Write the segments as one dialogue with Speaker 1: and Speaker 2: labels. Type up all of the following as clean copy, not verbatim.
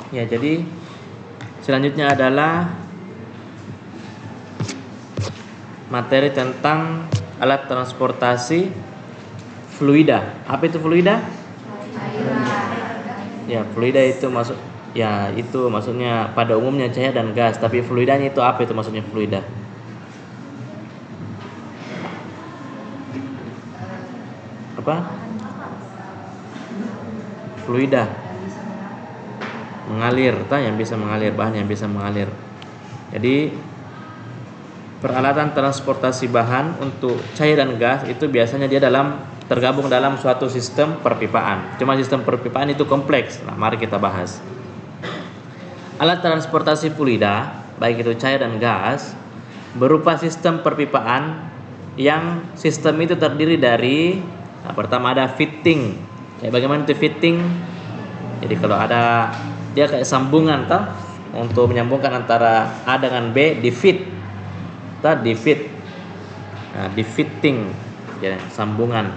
Speaker 1: Ya, jadi selanjutnya adalah materi tentang alat transportasi fluida. Apa itu fluida? Ya, fluida itu maksudnya pada umumnya cahaya dan gas, tapi fluidanya itu apa itu maksudnya fluida? Apa? Fluida mengalir, yang bisa mengalir, bahan yang bisa mengalir. Jadi peralatan transportasi bahan untuk cair dan gas itu biasanya dia tergabung dalam suatu sistem perpipaan. Cuma sistem perpipaan itu kompleks. Nah, mari kita bahas. Alat transportasi fluida, baik itu cair dan gas, berupa sistem perpipaan yang sistem itu terdiri dari pertama ada fitting. Bagaimana itu fitting? Jadi kalau ada dia kayak sambungan untuk menyambungkan antara A dengan B di fit. Di fit. Nah, di fitting ya, sambungan.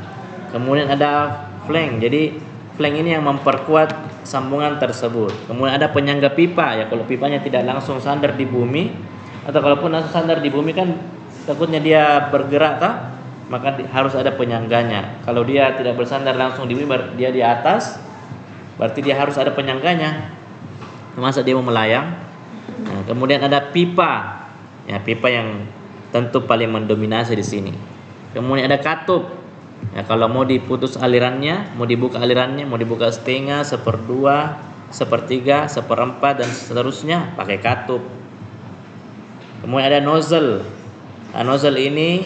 Speaker 1: Kemudian ada flank. Jadi flank ini yang memperkuat sambungan tersebut. Kemudian ada penyangga pipa ya, kalau pipanya tidak langsung sandar di bumi, atau kalaupun langsung sandar di bumi kan takutnya dia bergerak maka harus ada penyangganya. Kalau dia tidak bersandar langsung di bumi, dia di atas, berarti dia harus ada penyangganya. Masa dia mau melayang? Nah, kemudian ada pipa. Ya, pipa yang tentu paling mendominasi di sini. Kemudian ada katup. Ya, kalau mau diputus alirannya, mau dibuka alirannya, mau dibuka setengah, seperdua, sepertiga, seperempat dan seterusnya pakai katup. Kemudian ada nozzle. Nah, nozzle ini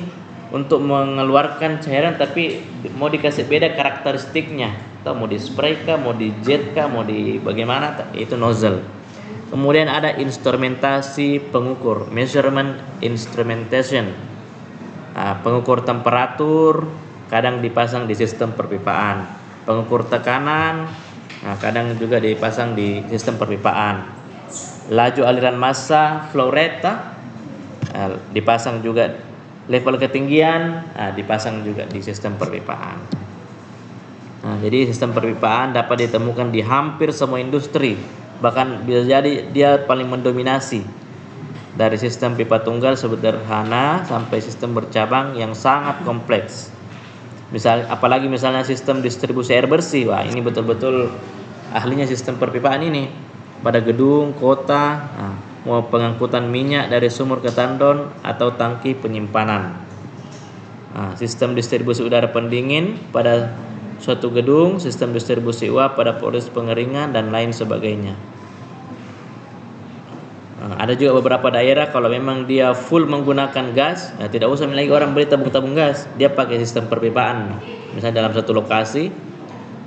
Speaker 1: untuk mengeluarkan cairan tapi mau dikasih beda karakteristiknya. Atau mau di spray kah, mau di jet kah, mau di bagaimana, itu nozzle. Kemudian ada instrumentasi pengukur, measurement instrumentation. Nah, pengukur temperatur kadang dipasang di sistem perpipaan. Pengukur tekanan kadang juga dipasang di sistem perpipaan. Laju aliran massa, flow rate dipasang juga. Level ketinggian dipasang juga di sistem perpipaan. Nah, jadi sistem perpipaan dapat ditemukan di hampir semua industri. Bahkan bisa jadi dia paling mendominasi. Dari sistem pipa tunggal sederhana sampai sistem bercabang yang sangat kompleks. Apalagi misalnya sistem distribusi air bersih. Wah, ini betul-betul ahlinya sistem perpipaan ini. Pada gedung, kota, mau pengangkutan minyak dari sumur ke tandon atau tangki penyimpanan. Sistem distribusi udara pendingin pada suatu gedung, sistem distribusi uap pada proses pengeringan dan lain sebagainya. Ada juga beberapa daerah kalau memang dia full menggunakan gas, tidak usah lagi orang beli tabung-tabung gas, dia pakai sistem perpipaan. Misalnya dalam satu lokasi,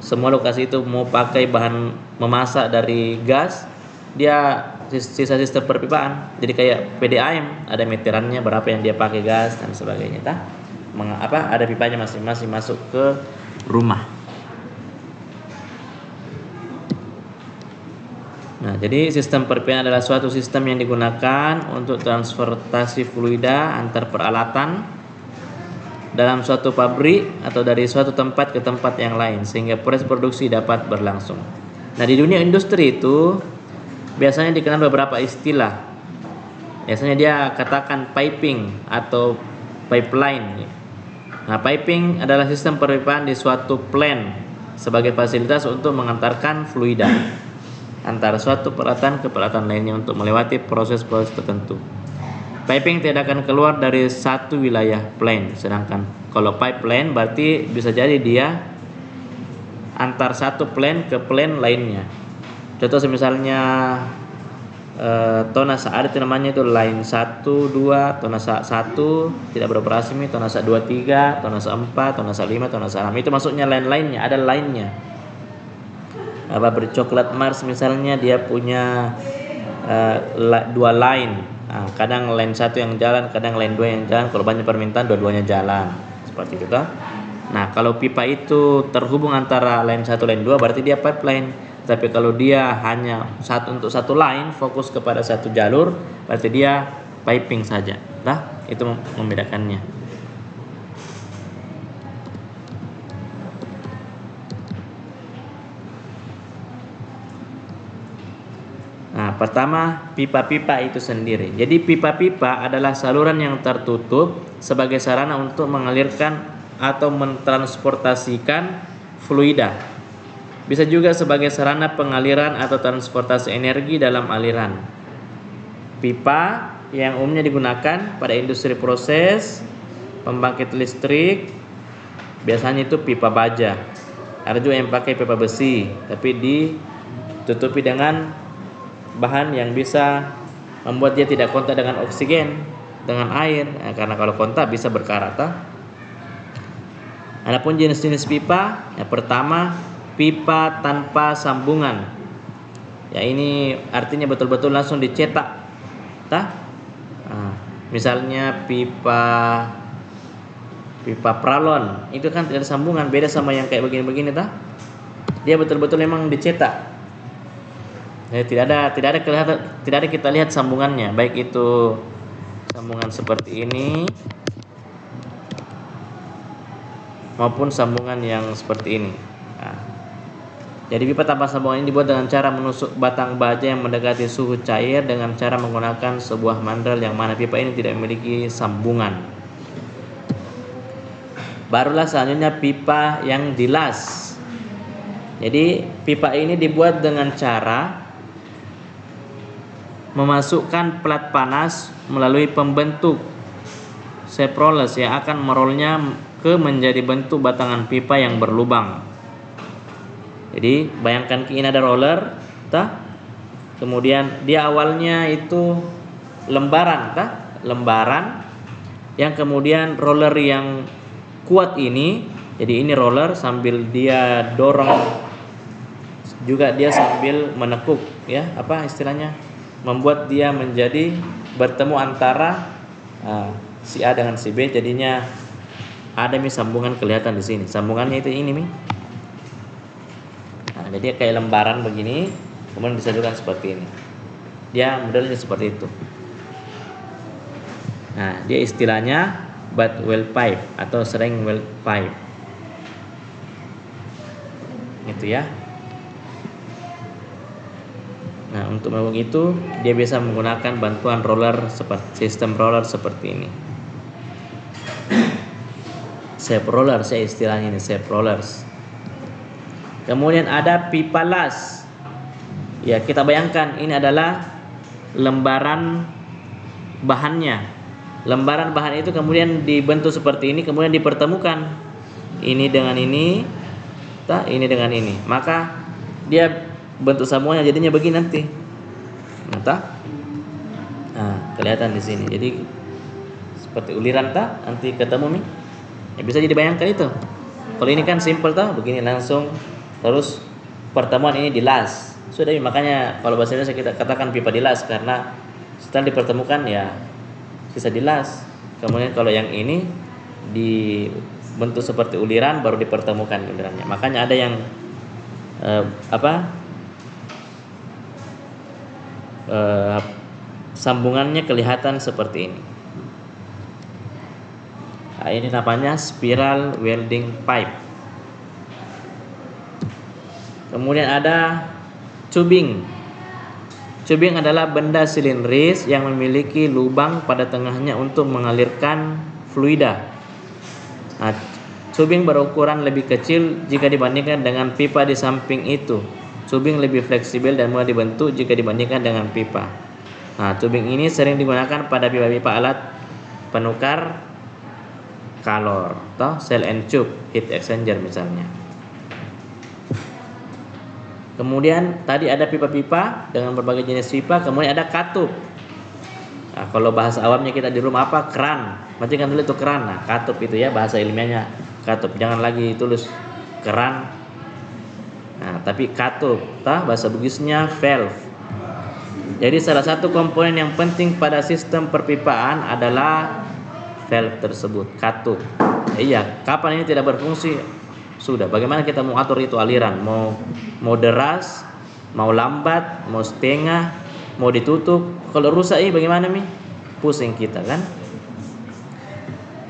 Speaker 1: semua lokasi itu mau pakai bahan memasak dari gas, dia sisa sistem perpipaan. Jadi kayak PDAM, ada meterannya berapa yang dia pakai gas dan sebagainya. Ada pipanya masing-masing masuk ke rumah. Nah, jadi sistem perpipaan adalah suatu sistem yang digunakan untuk transportasi fluida antar peralatan dalam suatu pabrik atau dari suatu tempat ke tempat yang lain sehingga proses produksi dapat berlangsung. Nah, di dunia industri itu biasanya dikenal beberapa istilah. Biasanya dia katakan piping atau pipeline. Nah, piping adalah sistem perpipaan di suatu plant sebagai fasilitas untuk mengantarkan fluida antara suatu peralatan ke peralatan lainnya untuk melewati proses-proses tertentu. Piping tidak akan keluar dari satu wilayah plant, sedangkan kalau pipeline berarti bisa jadi dia antar satu plant ke plant lainnya. Contoh misalnya Tonasa ada itu namanya itu line 1, 2, Tonasa 1 tidak beroperasi, Tonasa 2, 3, Tonasa 4, Tonasa 5, Tonasa 6. Itu maksudnya line-lainnya, ada line-nya. Pabrik coklat Mars misalnya dia punya 2 line. Kadang line 1 yang jalan, kadang line 2 yang jalan. Kalau banyak permintaan dua-duanya jalan. Seperti itu toh. Nah, kalau pipa itu terhubung antara line 1 line 2 berarti dia pipeline. Tapi kalau dia hanya untuk satu line, fokus kepada satu jalur, berarti dia piping saja. Itu membedakannya. Pertama, pipa-pipa itu sendiri. Jadi pipa-pipa adalah saluran yang tertutup sebagai sarana untuk mengalirkan atau mentransportasikan fluida. Bisa juga sebagai sarana pengaliran atau transportasi energi dalam aliran. Pipa yang umumnya digunakan pada industri proses, pembangkit listrik, biasanya itu pipa baja. Ada juga yang pakai pipa besi, tapi ditutupi dengan bahan yang bisa membuat dia tidak kontak dengan oksigen, dengan air, karena kalau kontak bisa berkarat. Adapun jenis-jenis pipa, yang pertama pipa tanpa sambungan. Ya, ini artinya betul-betul langsung dicetak, misalnya pipa pralon itu kan tidak ada sambungan, beda sama yang kayak begini-begini, dia betul-betul memang dicetak. Ya, tidak ada kita lihat sambungannya, baik itu sambungan seperti ini maupun sambungan yang seperti ini. Jadi pipa tanpa sambungan ini dibuat dengan cara menusuk batang baja yang mendekati suhu cair dengan cara menggunakan sebuah mandrel yang mana pipa ini tidak memiliki sambungan. Barulah selanjutnya pipa yang dilas. Jadi pipa ini dibuat dengan cara memasukkan plat panas melalui pembentuk shape rollers yang akan merolnya ke menjadi bentuk batangan pipa yang berlubang. Jadi bayangkan ini ada roller, kemudian dia awalnya itu lembaran, lembaran yang kemudian roller yang kuat ini, jadi ini roller sambil dia dorong juga dia sambil menekuk, ya, apa istilahnya, membuat dia menjadi bertemu antara si A dengan si B, jadinya ada sambungan kelihatan di sini. Sambungannya itu ini jadi kayak lembaran begini, kemudian disatukan seperti ini. Dia modelnya seperti itu. Nah, dia istilahnya butt weld pipe atau shrink weld pipe. Itu ya. Nah, untuk membuat itu dia bisa menggunakan bantuan roller seperti sistem roller seperti ini. Shape roller, saya istilahnya ini shape rollers. Kemudian ada pipa las. Ya, kita bayangkan ini adalah lembaran bahannya. Lembaran bahan itu kemudian dibentuk seperti ini, kemudian dipertemukan ini dengan ini, ini dengan ini. Maka dia bentuk sambungannya jadinya begini nanti. Kelihatan di sini. Jadi seperti uliran nanti ketemu Ya, bisa jadi bayangkan itu. Kalau ini kan simple begini langsung, terus pertemuan ini dilas. Sudah, makanya kalau bahasa Indonesia kita katakan pipa dilas karena setelah dipertemukan ya bisa dilas. Kemudian kalau yang ini dibentuk seperti uliran baru dipertemukan ulirannya. Makanya ada yang sambungannya kelihatan seperti ini. Nah, ini namanya spiral welding pipe. Kemudian ada tubing. Tubing adalah benda silindris yang memiliki lubang pada tengahnya untuk mengalirkan fluida. Nah, tubing berukuran lebih kecil jika dibandingkan dengan pipa di samping itu. Tubing lebih fleksibel dan mudah dibentuk jika dibandingkan dengan pipa. Nah, tubing ini sering digunakan pada pipa-pipa alat penukar kalor, cell and tube heat exchanger misalnya. Kemudian tadi ada pipa-pipa dengan berbagai jenis pipa, kemudian ada katup. Nah, kalau bahasa awamnya kita di rumah apa? Keran. Matikan dulu itu keran. Nah, katup itu ya bahasa ilmiahnya katup. Jangan lagi tulis keran. Nah, tapi katup, bahasa Bugisnya valve. Jadi salah satu komponen yang penting pada sistem perpipaan adalah valve tersebut, katup. Iya, kapan ini tidak berfungsi? Sudah, bagaimana kita mau atur itu aliran? Mau deras, mau lambat, mau setengah, mau ditutup. Kalau rusak bagaimana pusing kita kan?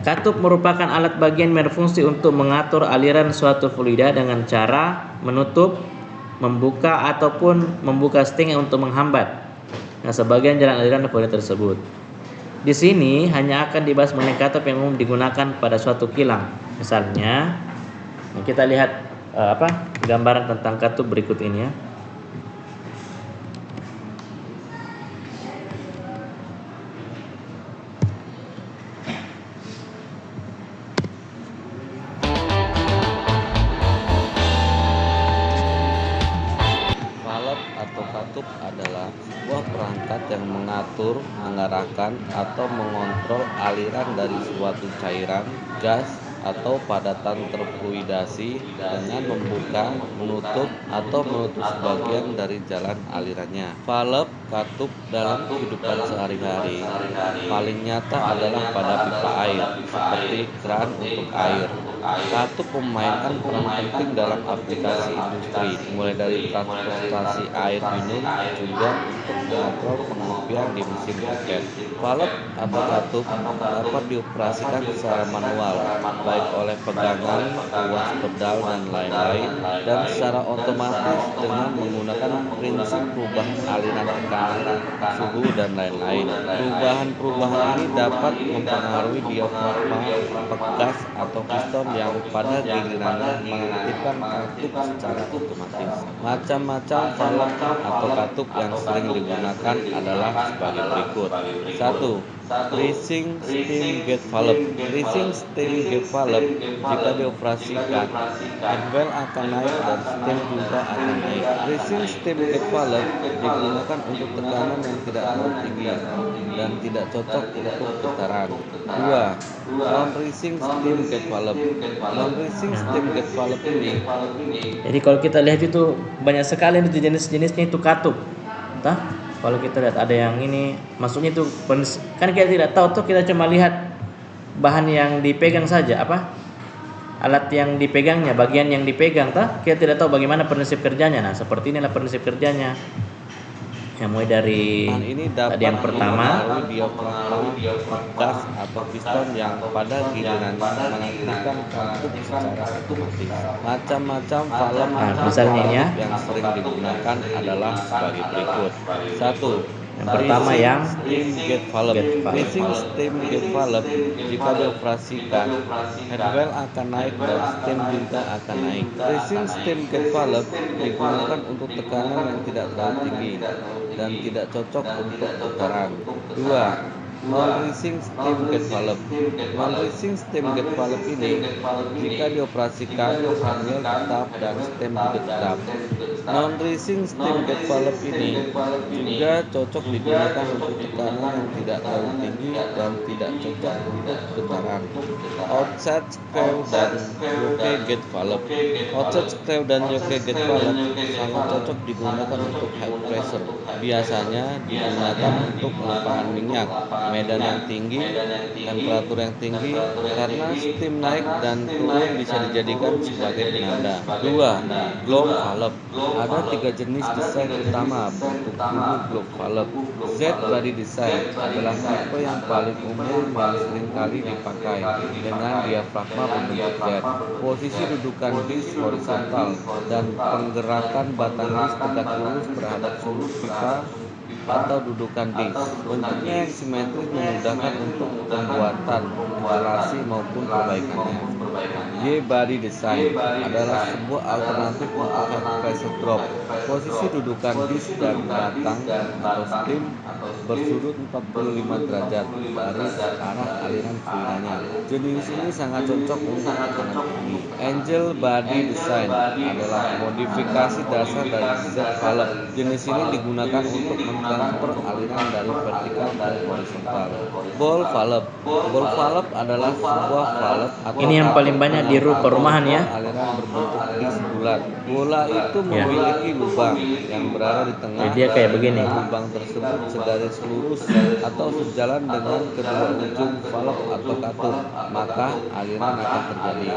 Speaker 1: Katup merupakan alat bagian berfungsi untuk mengatur aliran suatu fluida dengan cara menutup, membuka ataupun membuka setengah untuk menghambat. Nah, sebagian jalan aliran fluid tersebut. Di sini hanya akan dibahas mengenai katup yang umum digunakan pada suatu kilang. Misalnya, kita lihat gambaran tentang katup berikut ini ya.
Speaker 2: Valve atau katup adalah sebuah perangkat yang mengatur, mengarahkan, atau mengontrol aliran dari suatu cairan, gas, atau padatan terfluidasi dengan membuka, menutup, atau menutup sebagian dari jalan alirannya. Valve katup dalam kehidupan sehari-hari paling nyata adalah pada pipa air, seperti keran untuk air. Katup memainkan peran penting dalam aplikasi industri, mulai dari transportasi air minum juga untuk mengontrol pengopian di mesin roket. Valve atau katup dapat dioperasikan secara manual, baik oleh pegangan, ruas pedal, dan lain-lain, dan secara otomatis dengan menggunakan prinsip perubahan aliran tekanan, suhu, dan lain-lain. Perubahan ini dapat mempengaruhi diafragma, pegas, atau piston yang pada gilirannya mengaktifkan katup secara otomatis. Macam-macam valve atau katup yang sering digunakan adalah sebagai berikut. 1. Rising steam gate valve. Rising steam gate valve jika dioperasikan, head valve akan naik dan steam juga akan naik. Rising steam gate valve digunakan untuk tekanan yang tidak terlalu tinggi dan tidak cocok untuk putaran. 2. Non-rising steam gate valve. Non-rising steam gate valve ini.
Speaker 1: Jadi kalau kita lihat itu banyak sekali itu jenis-jenisnya itu katup. Kalau kita lihat ada yang ini, maksudnya itu kan kita tidak tahu tuh, kita cuma lihat bahan yang dipegang saja, alat yang dipegangnya, bagian yang dipegang, kita tidak tahu bagaimana prinsip kerjanya. Nah, seperti inilah prinsip kerjanya. Yang mulai dari tadi yang pertama,
Speaker 2: Diafragma, pegas, atau piston yang pada gilirannya mengaktifkan katup secara otomatis. Macam-macam valve
Speaker 1: misalnya ini ya.
Speaker 2: Yang sering digunakan adalah sebagai berikut. 1.
Speaker 1: Yang pertama yang
Speaker 2: steam gate valve. Rising steam gate valve jika dioperasikan, head valve akan naik dan steam juga akan naik. Rising steam gate valve digunakan untuk tekanan yang tidak terlalu tinggi dan tidak cocok untuk putaran. 2. Non-rising steam gate valve. Non-rising steam gate valve ini jika dioperasikan, head valve tetap dan steam juga tetap. Non-rising steam gate valve ini juga cocok digunakan untuk tekanan yang tidak terlalu tinggi dan tidak cocok untuk putaran. Outside screw dan yoke gate valve. Outside screw dan yoke gate valve sangat cocok digunakan untuk high pressure. Biasanya digunakan untuk pelimpahan minyak, medan yang tinggi, temperatur yang tinggi, karena steam naik dan turun bisa dijadikan sebagai penanda. 2. Globe valve. Ada 3 jenis desain utama bentuk tubuh globe valve. Z body design adalah tipe yang paling umum yang sering kali dipakai dengan diafragma berbentuk Z. Posisi dudukan disk horizontal dan penggerakan batang disk tegak lurus terhadap suluk pipa atau dudukan disk. Bentuknya yang simetris memudahkan untuk pembuatan, instalasi maupun perbaikannya. Y body design adalah sebuah alternatif untuk head pressure drop. Posisi dudukan disk dan batang atau stem bersudut 45 derajat dari arah aliran fluidanya. Jenis ini sangat cocok untuk tekanan tinggi. Angel body design adalah modifikasi dasar dari Z valve. Jenis ini digunakan untuk mentransfer aliran dari vertikal ke horizontal. Ball valve. Ball valve adalah sebuah valve atau
Speaker 1: ini yang paling banyak di perumahan ya.
Speaker 2: Aliran berbentuk disk bulat. Bola itu memiliki lubang yang berada di tengah.
Speaker 1: Jadi dia kayak begini.
Speaker 2: Lubang tersebut segaris lurus atau sejalan dengan kedua ujung valve atau katup, maka aliran akan terjadi.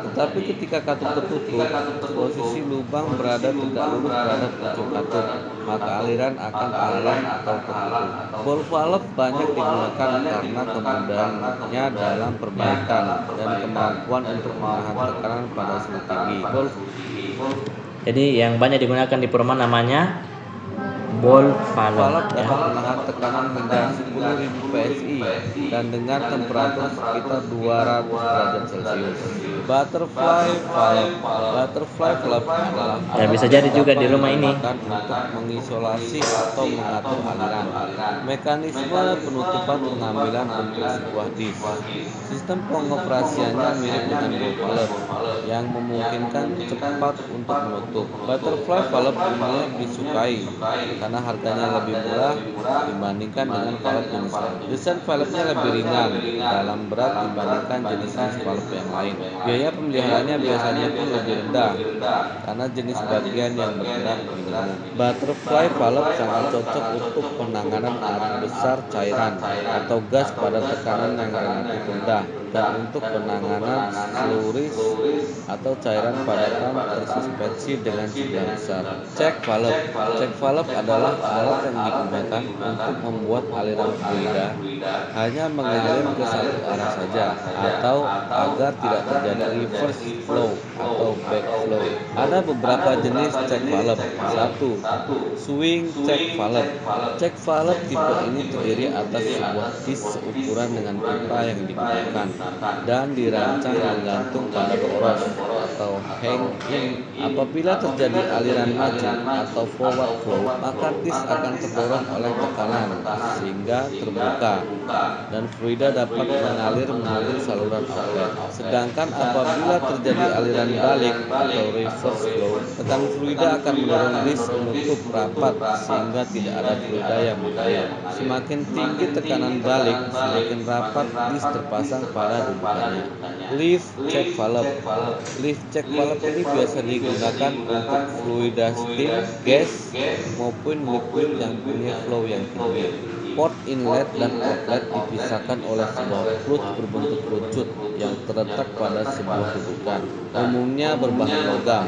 Speaker 2: Tetapi ketika katup tertutup, posisi lubang berada tegak lurus terhadap ujung katup, maka aliran akan terhalang atau tertutup. Ball valve banyak digunakan karena kemudahannya dalam perbaikan dan kemampuan untuk menahan tekanan pada suhu tinggi.
Speaker 1: Jadi yang banyak digunakan di perumahan namanya ball
Speaker 2: Valve
Speaker 1: valve ya.
Speaker 2: dapat menahan tekanan hingga 10.000 PSI dan dengan temperatur sekitar 200 derajat Celcius. Butterfly valve adalah
Speaker 1: Ya
Speaker 2: alat
Speaker 1: bisa
Speaker 2: yang
Speaker 1: jadi juga
Speaker 2: dapat
Speaker 1: di rumah ini.
Speaker 2: digunakan untuk mengisolasi atau mengatur aliran. Mekanisme penutupan pengambilan bentuk sebuah disk. Sistem pengoperasiannya mirip dengan ball valve yang memungkinkan cepat untuk menutup. Butterfly valve umumnya disukai karena harganya lebih murah dibandingkan dengan valve jenis lain. Desain valve-nya lebih ringan dalam berat dibandingkan jenis-jenis valve yang lain. Biaya pemeliharaannya biasanya pun lebih rendah karena jenis bagian yang bergerak minimum. Butterfly valve sangat cocok untuk penanganan arus besar cairan atau gas pada tekanan yang relatif rendah dan untuk penanganan slurries atau cairan padatan tersuspensi dengan jumlah besar. Check valve adalah alat yang digunakan untuk membuat aliran fluida hanya mengalir ke satu arah saja atau agar tidak terjadi reverse flow atau backflow. Ada beberapa jenis check valve. 1. Swing check valve. Check valve tipe ini terdiri atas sebuah disk seukuran dengan pipa yang digunakan dan dirancang menggantung pada poros atau hang-in. Apabila terjadi aliran maju atau forward flow, maka disk akan terdorong oleh tekanan sehingga terbuka dan fluida dapat mengalir menuju saluran outlet. Sedangkan apabila terjadi aliran balik atau reverse flow, tekanan fluida akan mendorong disk menutup rapat sehingga tidak ada fluida yang mengalir. Semakin tinggi tekanan balik, semakin rapat disk terpasang pada dudukannya. Lift check valve. Lift check valve ini biasa digunakan untuk fluida steam, gas, maupun liquid yang punya flow yang tinggi. Port inlet dan outlet dipisahkan oleh sebuah clutch berbentuk kerucut yang terletak pada sebuah dudukan, umumnya berbahan logam.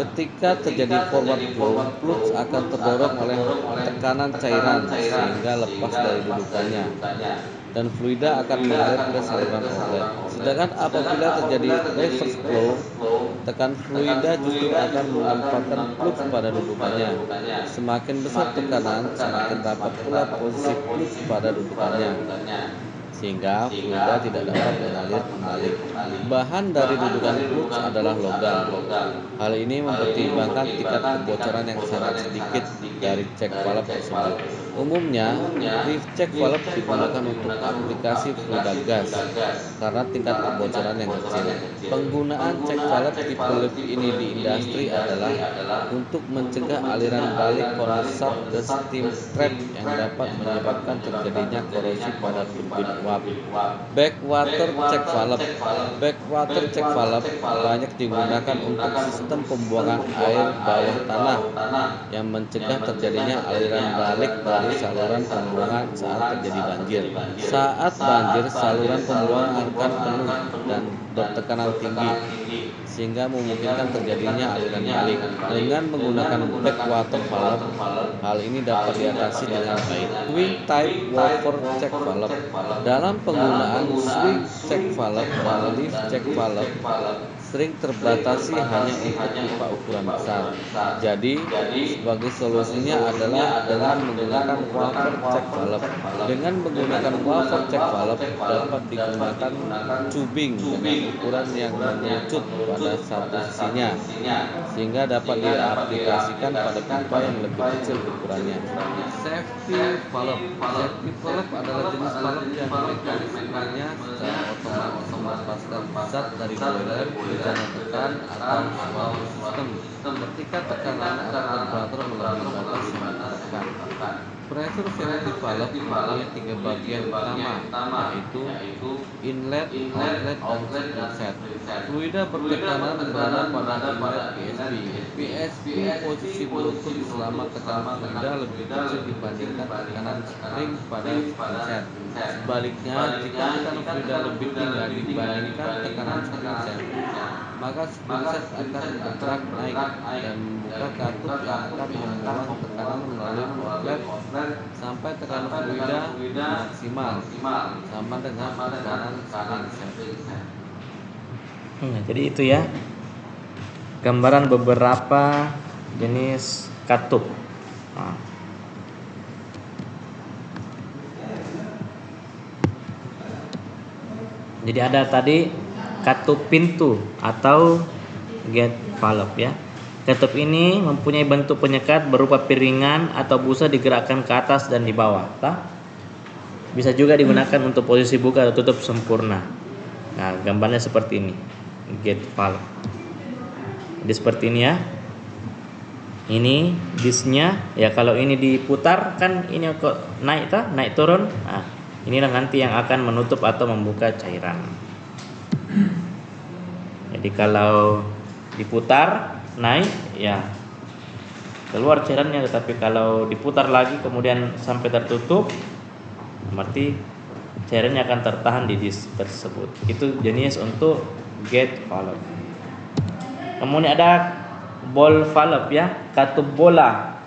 Speaker 2: Ketika terjadi forward flow, clutch akan terdorong oleh tekanan cairan sehingga lepas dari dudukannya dan fluida akan mengalir ke saluran outlet. Sedangkan apabila terjadi reverse flow, tekan fluida justru akan menempatkan clutch pada dudukannya. Semakin besar tekanan, semakin rapat pula posisi clutch pada dudukannya, sehingga fluida tidak dapat mengalir kembali. Bahan dari dudukan clutch adalah logam. Hal ini mempertimbangkan tingkat kebocoran yang sangat sedikit dari check valve tersebut. Umumnya, lift check valve digunakan untuk aplikasi fluida gas karena tingkat kebocoran yang kecil. Penggunaan check valve tipe lift ini di industri adalah untuk mencegah aliran balik kondensat ke steam trap yang dapat menyebabkan terjadinya korosi pada turbin uap. Backwater check valve. Backwater check valve banyak digunakan untuk sistem pembuangan air bawah tanah yang mencegah terjadinya aliran balik dari saluran pembuangan saat terjadi banjir. Saat banjir, saluran pembuangan akan penuh dan bertekanan tinggi sehingga memungkinkan terjadinya aliran balik. Dengan menggunakan backwater valve, hal ini dapat diatasi dengan baik. Swing type wafer check valve. Dalam penggunaan swing check valve dan lift check valve sering terbatasi hanya untuk pipa ukuran besar. Jadi, sebagai solusinya adalah dengan menggunakan wafer check valve. Dengan menggunakan wafer check valve dapat digunakan tubing dengan ukuran yang mengerucut pada satu sisinya, sehingga dapat diaplikasikan pada pipa yang lebih kecil ukurannya. Safety valve. Safety valve adalah jenis valve yang mekanismenya secara otomatis melepaskan zat dari boiler, bejana tekan, atau suatu sistem ketika tekanan atau temperatur melebihi batas yang ditetapkan. Pressure safety valve mempunyai 3 bagian utama, yaitu inlet, outlet, dan spring set. Fluida bertekanan berada pada inlet PSP. PSP posisi menutup selama tekanan fluida lebih kecil dibandingkan tekanan spring pada spring set. Sebaliknya, jika tekanan fluida lebih tinggi dibandingkan tekanan spring set, maka spring set akan bergerak naik dan membuka katup yang akan membuang tekanan melalui outlet sampai tekanan fluida maksimal sama dengan tekanan spring set.
Speaker 1: Jadi itu ya gambaran beberapa jenis katup. Nah, Jadi ada tadi katup pintu atau gate valve ya. Katup ini mempunyai bentuk penyekat berupa piringan atau busa digerakkan ke atas dan di bawah. Bisa juga digunakan untuk posisi buka atau tutup sempurna. Nah, gambarnya seperti ini, gate valve. Jadi seperti ini ya. Ini disknya ya, kalau ini diputar kan ini kok naik naik turun. Nah, inilah nanti yang akan menutup atau membuka cairan. Jadi kalau diputar naik ya keluar cairannya, tetapi kalau diputar lagi kemudian sampai tertutup berarti cairannya akan tertahan di disk tersebut. Itu jenis untuk gate valve. Kemudian ada ball valve ya, katup bola.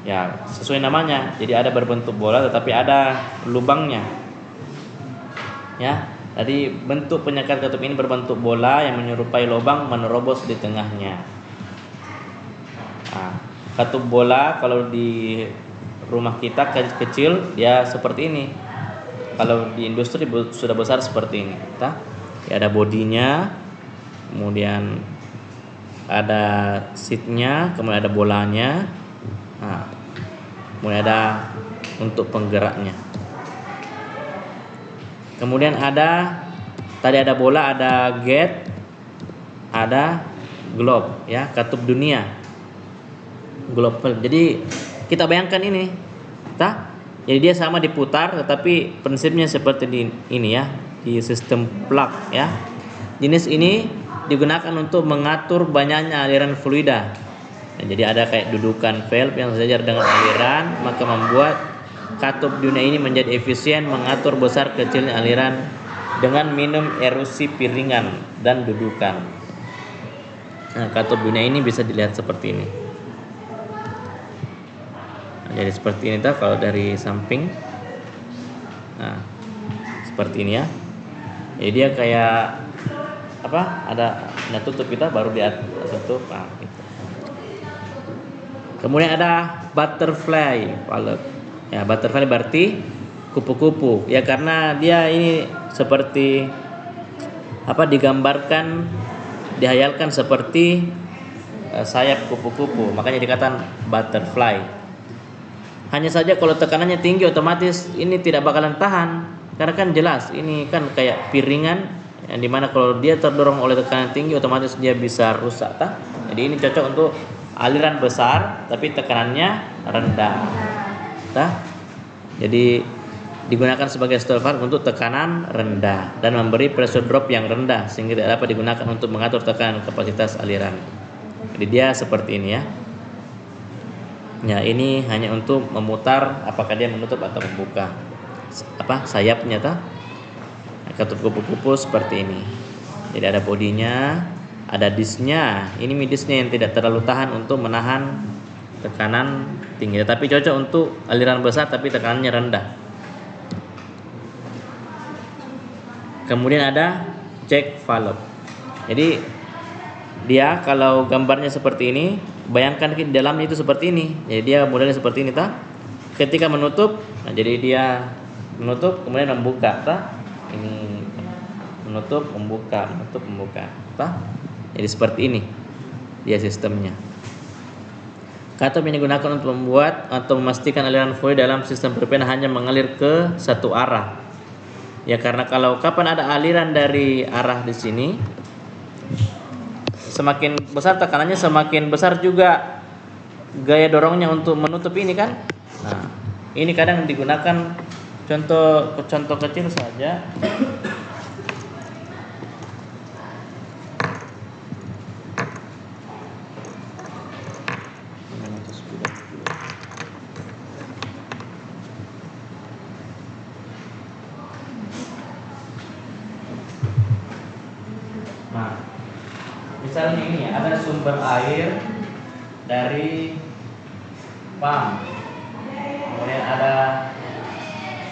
Speaker 1: Ya, sesuai namanya. Jadi ada berbentuk bola tetapi ada lubangnya. Ya, jadi bentuk penyekat katup ini berbentuk bola yang menyerupai lubang menerobos di tengahnya. Nah, katup bola kalau di rumah kita kecil dia seperti ini. Kalau di industri sudah besar seperti ini. Ya, ada bodinya, kemudian ada seatnya, kemudian ada bolanya, nah, kemudian ada untuk penggeraknya. Kemudian tadi ada bola, ada gate, ada globe ya, katup dunia, globe. Jadi kita bayangkan ini, jadi dia sama diputar, tetapi prinsipnya seperti ini ya, di sistem plug ya. Jenis ini digunakan untuk mengatur banyaknya aliran fluida. Nah, jadi ada kayak dudukan valve yang sejajar dengan aliran, maka membuat katup dunia ini menjadi efisien mengatur besar kecilnya aliran dengan minim erosi piringan dan dudukan. Nah, katup dunia ini bisa dilihat seperti ini. Nah, jadi seperti ini kalau dari samping. Nah, seperti ini ya. Jadi dia kayak ada tutup, kita baru dia tutup. Nah, gitu. Kemudian ada butterfly valve. Ya, butterfly berarti kupu-kupu. Ya, karena dia ini seperti digambarkan, dihayalkan seperti sayap kupu-kupu, makanya dikatakan butterfly. Hanya saja kalau tekanannya tinggi otomatis ini tidak bakalan tahan, karena kan jelas ini kan kayak piringan yang dimana kalau dia terdorong oleh tekanan tinggi otomatis dia bisa rusak. Jadi ini cocok untuk aliran besar tapi tekanannya rendah. Jadi digunakan sebagai stall valve untuk tekanan rendah dan memberi pressure drop yang rendah sehingga tidak dapat digunakan untuk mengatur tekanan kapasitas aliran. Jadi dia seperti ini ya. Ya, ini hanya untuk memutar apakah dia menutup atau membuka sayapnya katup kupu-kupu seperti ini. Jadi ada bodinya, ada disknya. Ini disknya yang tidak terlalu tahan untuk menahan tekanan tinggi, tapi cocok untuk aliran besar tapi tekanannya rendah. Kemudian ada check valve. Jadi dia kalau gambarnya seperti ini, bayangkan di dalamnya itu seperti ini. Jadi dia modelnya seperti ini Ketika menutup, nah jadi dia menutup kemudian membuka ini menutup membuka. Jadi seperti ini dia sistemnya. Katup yang digunakan untuk membuat atau memastikan aliran fluid dalam sistem perpindahan hanya mengalir ke satu arah. Ya, karena kalau kapan ada aliran dari arah di sini, semakin besar tekanannya semakin besar juga gaya dorongnya untuk menutup ini kan. Nah, ini kadang digunakan contoh kecil saja. Nah, misalnya ini ada sumber air dari pump, kemudian ada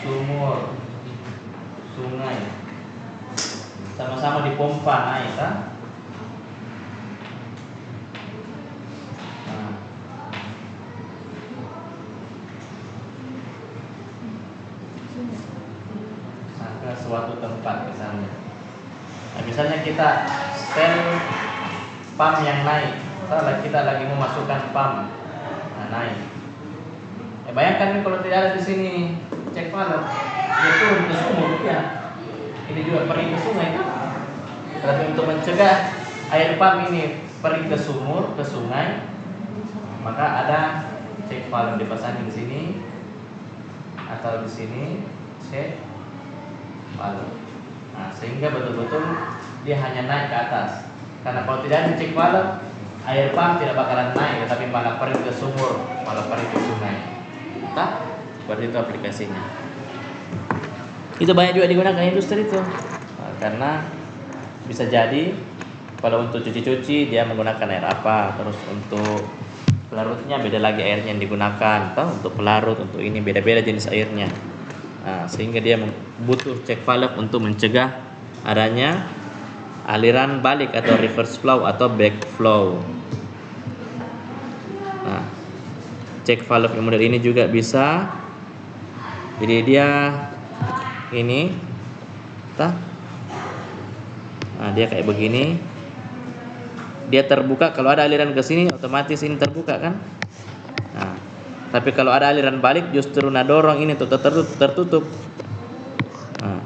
Speaker 1: sumur, sungai, sama-sama dipompa naik ke suatu tempat misalnya. Nah, misalnya kita setel pump yang naik, kita lagi memasukkan pump, nah naik. Bayangkan nih kalau tidak ada di sini cek valve, dia turun ke sumur ya. Ini juga pergi ke sungai kan? Tapi untuk mencegah air pump ini pergi ke sumur, ke sungai, maka ada cek valve dipasang di sini atau di sini cek valve. Nah, sehingga betul-betul dia hanya naik ke atas. Karena kalau tidak ada cek valve, air pump tidak bakalan naik, tetapi malah pergi ke sumur, malah pergi ke sungai. Nah, seperti itu aplikasinya. Itu banyak juga digunakan industri itu. Nah, karena bisa jadi kalau untuk cuci-cuci dia menggunakan air apa, terus untuk pelarutnya beda lagi airnya yang digunakan, atau untuk pelarut, untuk ini beda-beda jenis airnya. Nah, sehingga dia butuh cek valve untuk mencegah adanya aliran balik atau reverse flow atau back flow. Nah, cek valve yang model ini juga bisa. Jadi dia ini, nah dia kayak begini. Dia terbuka, kalau ada aliran ke sini otomatis ini terbuka kan. Nah, tapi kalau ada aliran balik justru dorong ini tuh tertutup. Nah.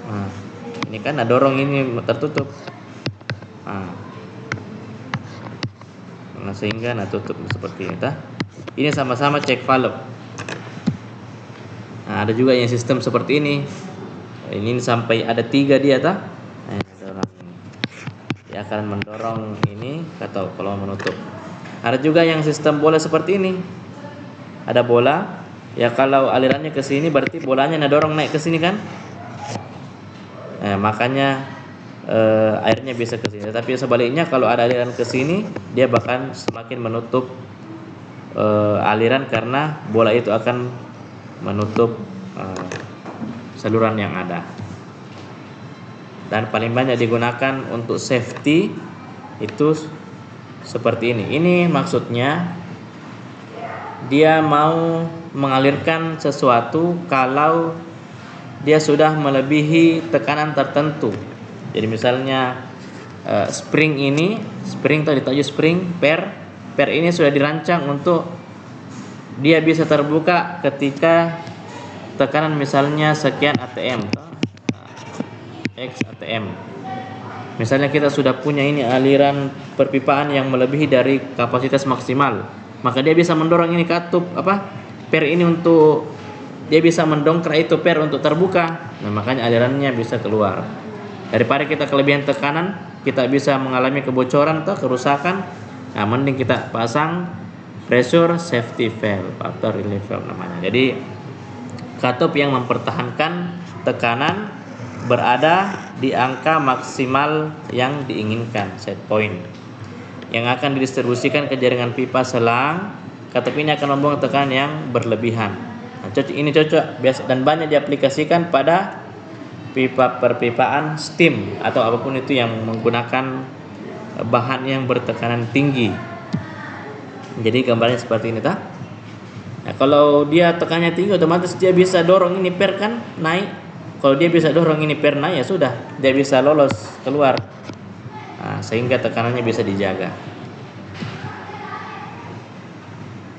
Speaker 1: Nah, ini kan dorong ini tertutup. Nah, sehingga tutup seperti ini Ini sama-sama cek valve. Nah, ada juga yang sistem seperti ini. Ini sampai ada 3 dia Nah, dorong ini. Dia akan mendorong ini atau kalau menutup. Ada juga yang sistem bola seperti ini. Ada bola, ya kalau alirannya ke sini berarti bolanya dorong naik ke sini kan? Nah, makanya airnya bisa ke sini. Tapi sebaliknya kalau ada aliran ke sini, dia bahkan semakin menutup aliran karena bola itu akan menutup saluran yang ada. Dan paling banyak digunakan untuk safety itu seperti ini. Ini maksudnya dia mau mengalirkan sesuatu kalau dia sudah melebihi tekanan tertentu. Jadi misalnya spring tadi tajuk spring per ini sudah dirancang untuk dia bisa terbuka ketika tekanan misalnya sekian atm, X atm. Misalnya kita sudah punya ini aliran perpipaan yang melebihi dari kapasitas maksimal, maka dia bisa mendorong ini katup per ini untuk dia bisa mendongkrak itu per untuk terbuka. Nah, makanya alirannya bisa keluar. Daripada kita kelebihan tekanan, kita bisa mengalami kebocoran atau kerusakan. Nah, mending kita pasang pressure safety valve atau relief valve namanya. Jadi katup yang mempertahankan tekanan berada di angka maksimal yang diinginkan, set point, yang akan didistribusikan ke jaringan pipa selang. Katup ini akan membuang tekanan yang berlebihan. Nah, ini cocok biasa dan banyak diaplikasikan pada pipa perpipaan steam atau apapun itu yang menggunakan bahan yang bertekanan tinggi. Jadi gambarnya seperti ini Nah, kalau dia tekanannya tinggi otomatis dia bisa dorong ini per kan naik. Kalau dia bisa dorong ini per naik, ya sudah, dia bisa lolos keluar. Nah, sehingga tekanannya bisa dijaga.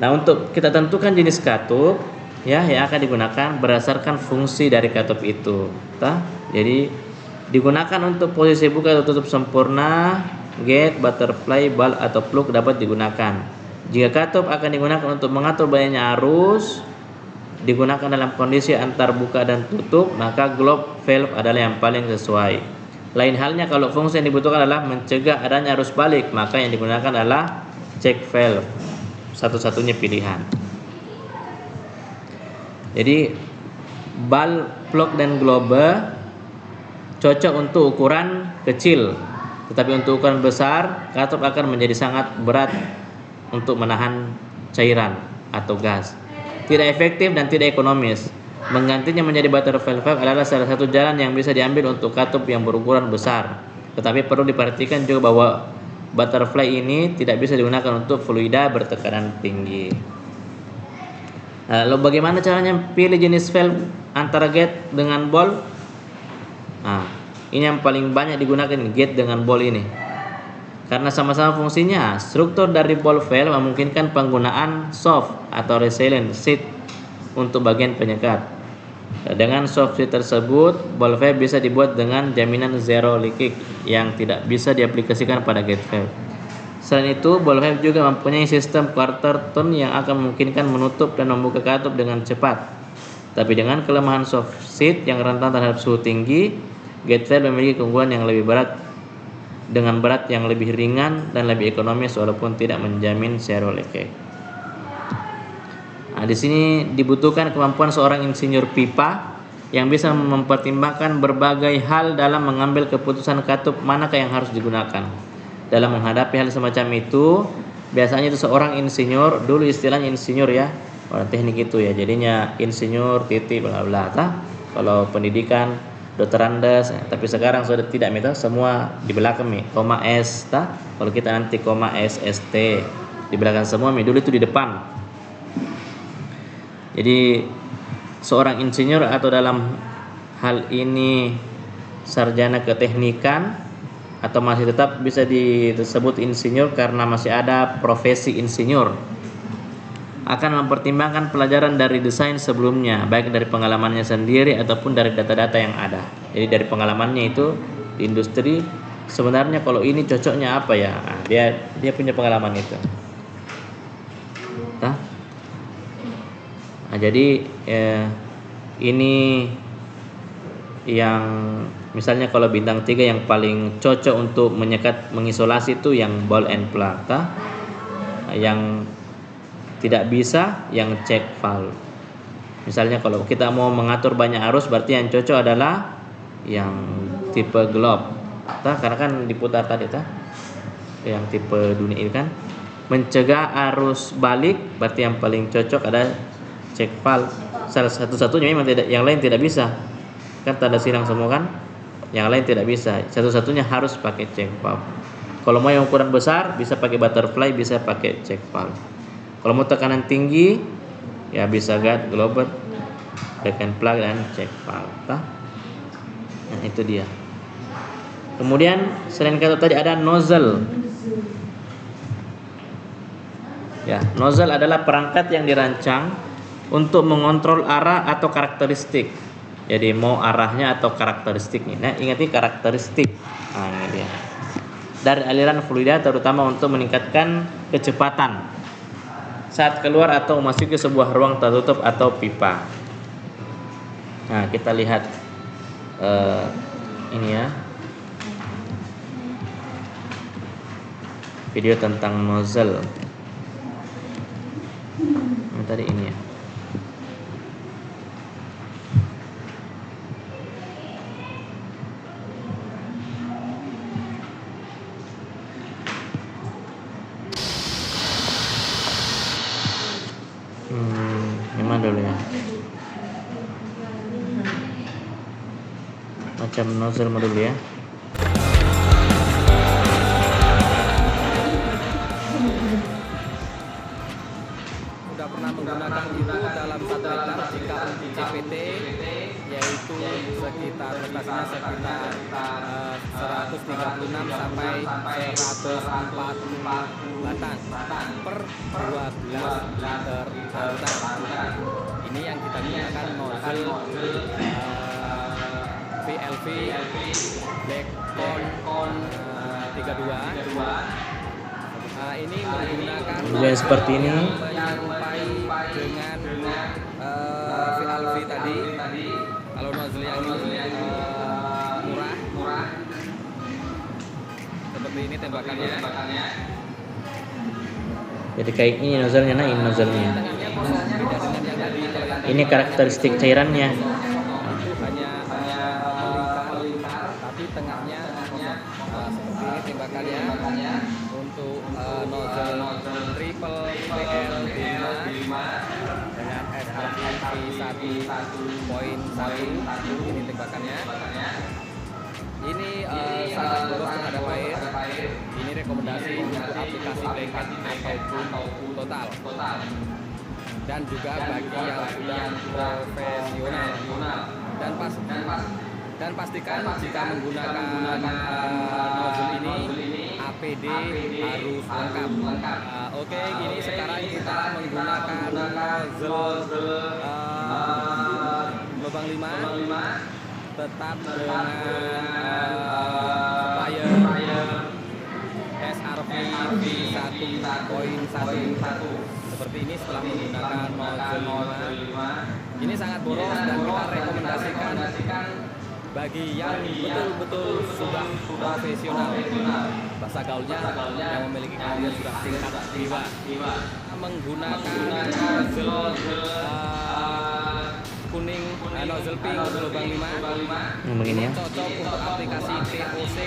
Speaker 1: Nah, untuk kita tentukan jenis katup yang akan digunakan berdasarkan fungsi dari katup itu. Jadi digunakan untuk posisi buka atau tutup sempurna, gate, butterfly, valve atau plug dapat digunakan. Jika katup akan digunakan untuk mengatur banyaknya arus, digunakan dalam kondisi antar buka dan tutup, maka globe valve adalah yang paling sesuai. Lain halnya kalau fungsi yang dibutuhkan adalah mencegah adanya arus balik, maka yang digunakan adalah check valve, satu-satunya pilihan. Jadi valve, plug dan globe cocok untuk ukuran kecil, tetapi untuk ukuran besar katup akan menjadi sangat berat untuk menahan cairan atau gas. Tidak efektif dan tidak ekonomis. Menggantinya menjadi butterfly valve adalah salah satu jalan yang bisa diambil untuk katup yang berukuran besar. Tetapi perlu diperhatikan juga bahwa butterfly ini tidak bisa digunakan untuk fluida bertekanan tinggi. Lalu bagaimana caranya pilih jenis valve antara gate dengan ball? Nah, ini yang paling banyak digunakan, gate dengan ball ini. Karena sama-sama fungsinya, struktur dari ball valve memungkinkan penggunaan soft atau resilient sheet untuk bagian penyekat. Dengan soft sheet tersebut, ball valve bisa dibuat dengan jaminan zero leakage yang tidak bisa diaplikasikan pada gate valve. Selain itu, ball valve juga mempunyai sistem quarter turn yang akan memungkinkan menutup dan membuka katup dengan cepat. Tapi dengan kelemahan soft sheet yang rentan terhadap suhu tinggi, gate valve memiliki keunggulan yang lebih berat dengan berat yang lebih ringan dan lebih ekonomis walaupun tidak menjamin zero leakage. Nah, di sini dibutuhkan kemampuan seorang insinyur pipa yang bisa mempertimbangkan berbagai hal dalam mengambil keputusan katup manakah yang harus digunakan. Dalam menghadapi hal semacam itu, biasanya itu seorang insinyur, dulu istilahnya insinyur ya, orang teknik itu ya, jadinya insinyur titik bla bla tah. Kalau pendidikan dokter Andes, tapi sekarang sudah tidak minta semua di belakang nih, koma S tah. Kalau kita nanti koma S ST di belakang semua, dulu itu di depan. Jadi seorang insinyur atau dalam hal ini sarjana keteknikan atau masih tetap bisa disebut insinyur karena masih ada profesi insinyur, akan mempertimbangkan pelajaran dari desain sebelumnya, baik dari pengalamannya sendiri ataupun dari data-data yang ada. Jadi dari pengalamannya itu di industri, sebenarnya kalau ini cocoknya apa ya, nah, dia punya pengalaman itu. Nah, jadi ini yang misalnya kalau bintang 3 yang paling cocok untuk menyekat mengisolasi itu yang ball and plug, yang tidak bisa yang check valve. Misalnya kalau kita mau mengatur banyak arus, berarti yang cocok adalah yang tipe globe, karena kan diputar tadi yang tipe dunia ini kan mencegah arus balik, berarti yang paling cocok ada check valve. Salah satu-satunya memang tidak, yang lain tidak bisa kan, tanda silang semua kan, yang lain tidak bisa, satu-satunya harus pakai check valve. Kalau mau yang ukuran besar bisa pakai butterfly, bisa pakai check valve. Kalau mau tekanan tinggi ya bisa guard, globe, tekan plug dan check valve. Nah, itu dia. Kemudian selain kata tadi ada nozzle. Ya, nozzle adalah perangkat yang dirancang untuk mengontrol arah atau karakteristik. Jadi mau arahnya atau karakteristiknya. Nah, ingat ini karakteristik. Nah, ini dia. Dari aliran fluida terutama untuk meningkatkan kecepatan saat keluar atau memasuki sebuah ruang tertutup atau pipa. Nah, kita lihat ini ya, video tentang nozzle. Nah, tadi ini ya. Gimana dulu ya? Macam nozzle dulu ya.
Speaker 2: Sudah pernah menggunakan itu dalam 1 hektar jika untuk CPT, yaitu sekitar prestasinya sekitar 136 sampai 140 batang per 12 liter lautan. Ini yang kita gunakan nozzle VLV Blackcon 32. Ini menggunakan
Speaker 1: Juga seperti ini.
Speaker 2: menyerupai dengan VLV tadi. Kalau nozzle yang ini murah. Seperti ini tembakannya.
Speaker 1: Jadi kayak ini nozzle-nya, nah ini nozzle-nya. Ini karakteristik cairannya.
Speaker 2: Hanya melingkar, tapi tengahnya seperti ini tembakannya. Untuk nozzle triple PL5 dengan SLV 1.1, ini tembakannya.
Speaker 3: Ini sangat boros terhadap air. Ini rekomendasi untuk aplikasi blanket ataupun total. Dan juga bagi yang sudah profesional. Dan pastikan jika menggunakan nozzle ini APD harus lengkap. Oke, ini sekarang kita menggunakan nozzle lubang 5 tetap dengan supplier SRV V1.1 seperti ini. Setelah menggunakan nozzle 5 ini sangat boros dan kita rekomendasikan bagi yang betul-betul sudah profesional, bahasa gaulnya yang memiliki karir sudah tingkat jiwa, menggunakan nozzle kuning, nozzle pink lubang 5 ini cocok untuk aplikasi POC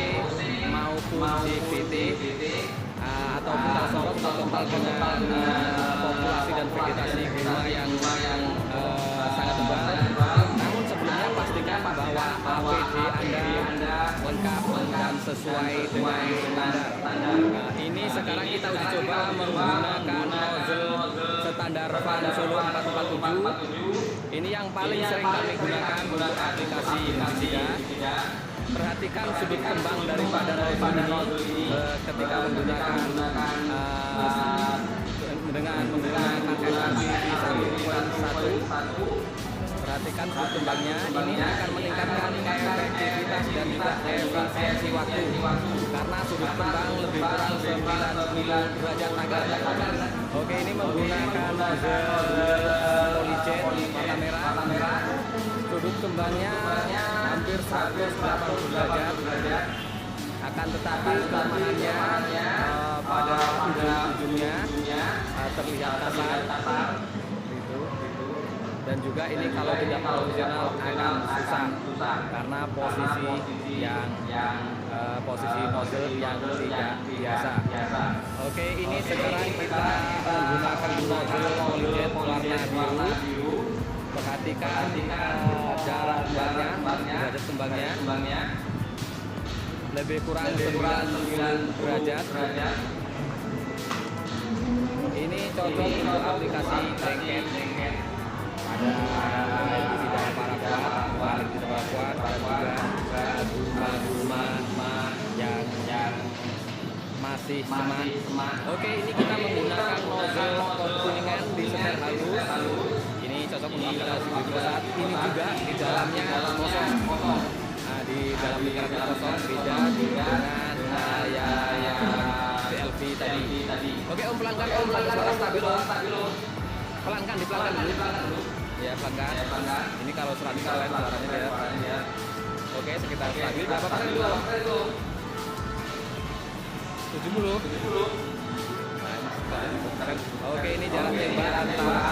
Speaker 3: maupun DPT ataupun tersorot total dengan populasi dan vegetasi guna yang sangat tebal. Namun sebelumnya pastikan bahwa APD Anda lengkap dan sesuai dengan standar. Ini sekarang kita uji coba menggunakan nozzle standar Van Solo 447. Ini yang paling sering kami gunakan untuk aplikasi herbisida. Perhatikan sudut kembang daripada nozzle ini ketika menggunakan SRV 1.1. Perhatikan sudut kembangnya, ini akan meningkatkan efektivitas dan juga efisiensi waktu karena sudut kembang lebih kurang 90 derajat agar. Oke, ini menggunakan nozzle polyjet warna merah. Sudut kembangnya hampir 180 derajat. Akan tetapi kelemahannya pada ujung-ujungnya terlihat kasar. Dan juga ini kalau tidak profesional akan susah karena posisi nozzle yang tidak biasa. Oke, ini sekarang kita menggunakan nozzle polyjet warna biru. Perhatikan jarak kembangnya, derajat kembangnya lebih kurang 9 derajat. Ini cocok untuk aplikasi blanket pada herbisida paraquat dan juga rumah yang masih semak. Oke, ini kita menggunakan nozzle kuningan di setel halus. Ini cocok untuk aplikasi glifosat. Ini juga di dalamnya kosong. Di dalam lingkaran kosong beda dengan BLV tadi. Oke, pelankan suara stabil. Pelankan dulu. Ya, pelankan. Ini kalau radikal lain suaranya ya. Oke, sekitar stabil. Berapa persen dulu? 70. Oke, ini jarak tembak antara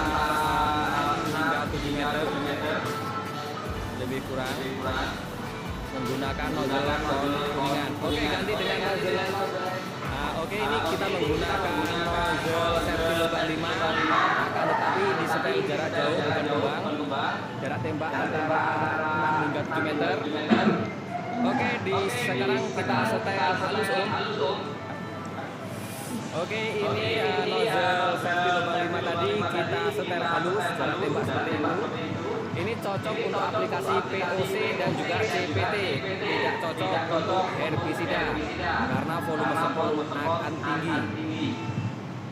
Speaker 3: 7 meter lebih kurang menggunakan nozzle kuningan. Oke, ganti dengan nozzle. Oke, ini kita menggunakan nozzle safety lubang 5 akan tetapi di setel jarak jauh bukan lubang. Jarak tembak antara 6 hingga 7 meter. Oke, sekarang kita setel halus Om. Oke, ini nozzle safety lubang 5 tadi kita setel halus jarak tembak seperti itu. Ini cocok untuk aplikasi POC dan juga CPT. Tidak cocok untuk herbisida karena volume semprot akan tinggi.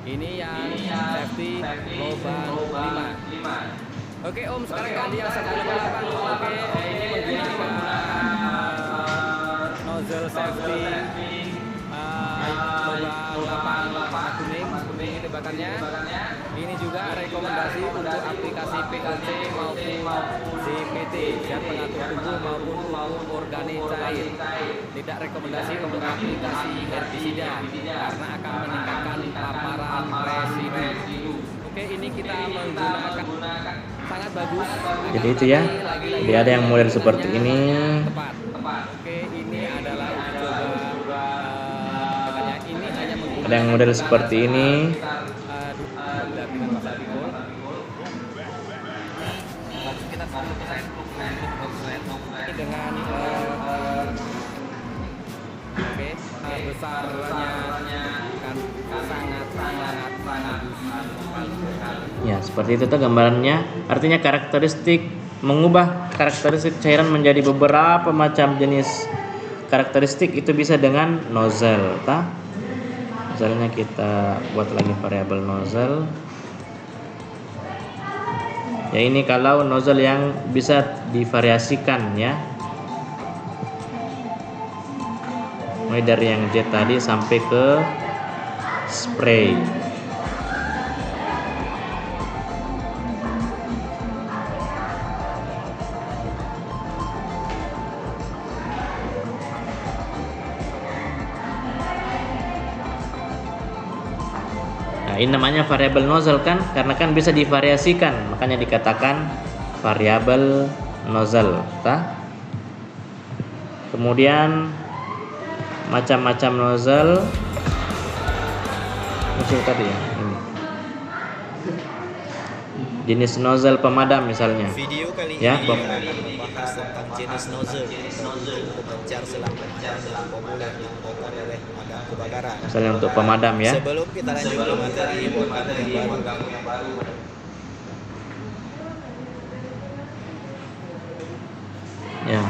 Speaker 3: Ini yang safety lubang 5. Oke Om, sekarang ganti yang safety lubang 8. Oke, ini menggunakan nozzle safety lubang 8 warna kuning ini tembakannya. Ini juga rekomendasi untuk aplikasi POC maupun CPT, zat pengatur tubuh maupun organik cair. Tidak rekomendasi untuk aplikasi herbisida karena akan meningkatkan paparan residu. Oke, ini kita menggunakan sangat bagus.
Speaker 1: Jadi itu ya. Jadi ada yang model seperti ini.
Speaker 3: Tepat. Oke, ini adalah uji coba. Ini hanya menggunakan
Speaker 1: Ada yang model seperti ini.
Speaker 3: dengan besarnya kan sangat bagus.
Speaker 1: Ya, seperti itu tuh gambarannya. Artinya karakteristik, mengubah karakteristik cairan menjadi beberapa macam jenis karakteristik itu bisa dengan nozzle, ta? Misalnya kita buat lagi variabel nozzle. Ya, ini kalau nozzle yang bisa divariasikan ya. Mulai dari yang jet tadi sampai ke spray. Ini namanya variabel nozzle kan, karena kan bisa divariasikan, makanya dikatakan variabel nozzle. Kemudian macam-macam nozzle, muncul tadi ya. Ini. Jenis nozzle pemadam misalnya.
Speaker 4: Video kali
Speaker 1: Ya,
Speaker 4: ini akan membahas tentang jenis nozzle pemancar selang populer ditemukan oleh pemadam kebakaran.
Speaker 1: Misalnya untuk pemadam ya.
Speaker 4: Sebelum kita lanjut ke materi buat kamu yang baru.
Speaker 1: Ya.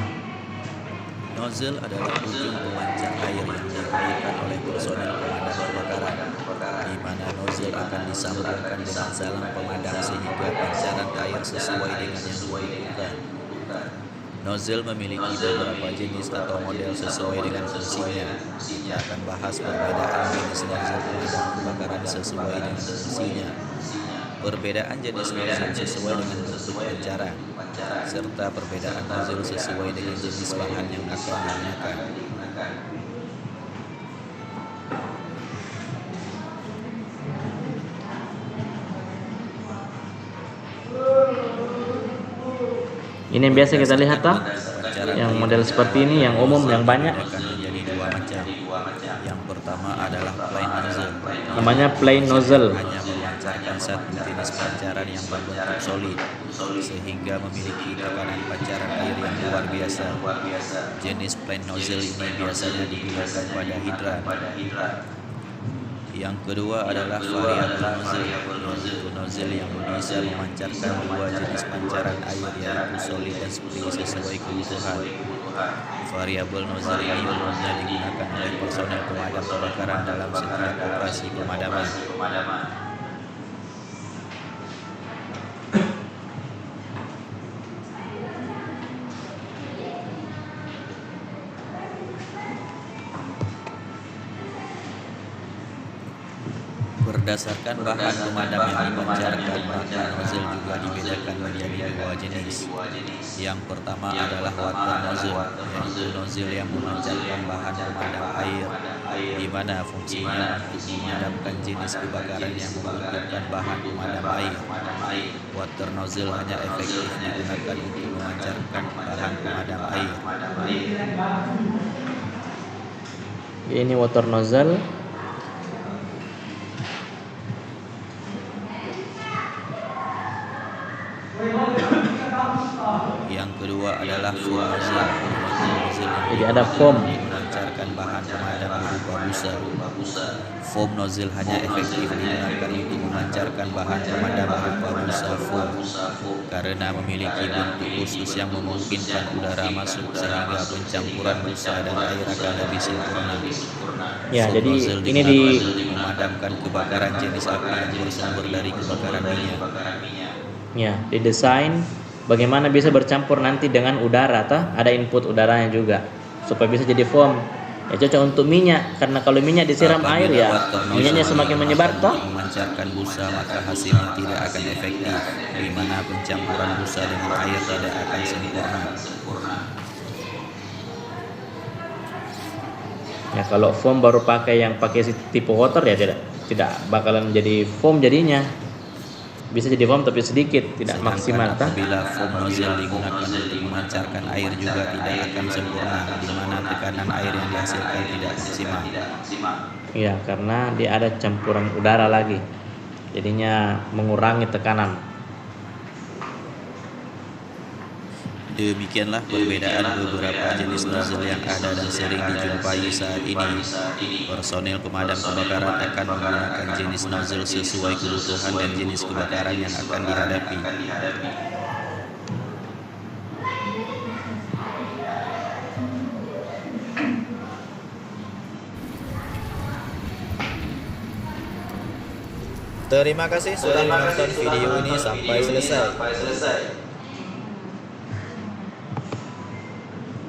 Speaker 4: Nozzle adalah ujung pemancar air yang digunakan oleh personel pemadam kebakaran, di mana nozzle akan disambungkan dengan salang pemadam sehingga pancaran air sesuai dengan yang dibutuhkan. Nozzle memiliki beberapa jenis atau model sesuai dengan fungsinya. Kita akan bahas perbedaan jenis nozzle pemadam kebakaran sesuai dengan fungsinya, perbedaan jenis nozzle sesuai dengan bentuk pancaran, serta perbedaan nozzle sesuai dengan jenis bahan yang akan digunakan.
Speaker 1: Ini yang biasa kita lihat toh, yang model seperti ini, yang umum, yang banyak.
Speaker 4: Akan menjadi dua macam. Yang pertama adalah plain nozzle.
Speaker 1: Namanya plain nozzle.
Speaker 4: Hanya memancarkan satu jenis pancaran yang berbentuk solid, sehingga memiliki tekanan pancaran air yang luar biasa. Jenis plain nozzle ini biasanya digunakan pada hidran. Yang kedua adalah variabel nozzle, yaitu nozzle yang bisa memancarkan dua jenis pancaran air, yaitu solid dan spray sesuai kebutuhan. Variabel nozzle ini umumnya digunakan oleh personel pemadam kebakaran dalam setiap operasi pemadaman. Berdasarkan bahan pemadam yang dipancarkan, maka nozzle juga dibedakan menjadi dua jenis. Yang pertama adalah water nozzle, yaitu nozzle yang memancarkan bahan pemadam air, di mana fungsinya untuk memadamkan jenis kebakaran yang membutuhkan bahan pemadam air. Water nozzle hanya efektif digunakan untuk memancarkan bahan pemadam air.
Speaker 1: Ini water nozzle.
Speaker 4: Yang kedua adalah foam nozzle,
Speaker 1: Jadi ada foam.
Speaker 4: memancarkan bahan pemadam berupa busa. Foam nozzle hanya efektif digunakan untuk memancarkan bahan pemadam berupa busa foam, karena memiliki bentuk khusus yang memungkinkan udara masuk sehingga pencampuran busa dan air akan lebih sempurna.
Speaker 1: Ya,
Speaker 4: Foam
Speaker 1: jadi
Speaker 4: nozzle
Speaker 1: ini
Speaker 4: digunakan untuk memadamkan kebakaran jenis api yang bersumber dari kebakaran minyak.
Speaker 1: Ya, didesain bagaimana bisa bercampur nanti dengan udara, ada input udaranya juga supaya bisa jadi foam. Ya, cocok untuk minyak, karena kalau minyak disiram air ya minyaknya semakin menyebar
Speaker 4: memancarkan busa, maka hasilnya tidak akan efektif, di mana pencampuran busa dengan air tidak akan sempurna.
Speaker 1: Ya, kalau foam baru pakai yang pakai tipe water ya tidak bakalan jadi foam jadinya. Bisa jadi foam tapi sedikit, tidak maksimal.
Speaker 4: Apabila foam nozzle digunakan untuk memancarkan air juga tidak akan sempurna, di mana tekanan air yang dihasilkan tidak maksimal.
Speaker 1: Iya, karena dia ada campuran udara lagi, jadinya mengurangi tekanan.
Speaker 4: Demikianlah perbedaan beberapa jenis nozzle yang ada dan sering dijumpai saat ini. Personel pemadam kebakaran akan menggunakan jenis nozzle sesuai kebutuhan dan jenis kebakaran yang akan dihadapi.
Speaker 5: Terima kasih sudah menonton video ini sampai selesai.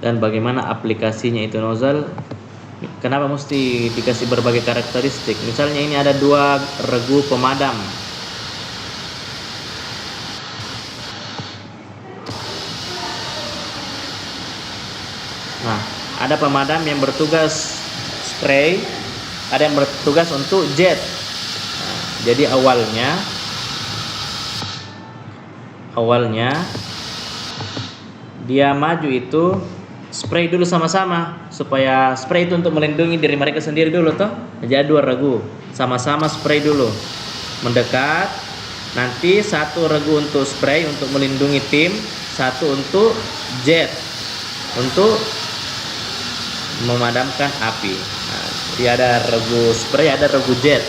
Speaker 1: Dan bagaimana aplikasinya itu nozzle, kenapa mesti dikasih berbagai karakteristik. Misalnya ini ada 2 regu pemadam. Nah, ada pemadam yang bertugas spray, ada yang bertugas untuk jet. Nah, jadi awalnya dia maju itu spray dulu sama-sama, supaya spray itu untuk melindungi diri mereka sendiri dulu toh. Jadi 2 regu sama-sama spray dulu, mendekat. Nanti 1 regu untuk spray untuk melindungi tim, 1 untuk jet untuk memadamkan api. Nah, jadi ada regu spray, ada regu jet.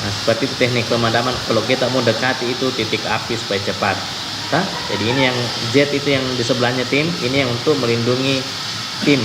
Speaker 1: Nah, seperti itu teknik pemadaman kalau kita mau dekati itu titik api supaya cepat. Nah, jadi ini yang jet itu yang di sebelahnya tim, ini yang untuk melindungi tim.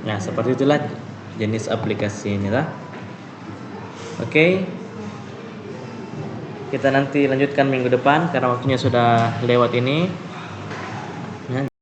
Speaker 1: Nah, seperti itulah jenis aplikasi ini lah. Oke. Kita nanti lanjutkan minggu depan karena waktunya sudah lewat ini.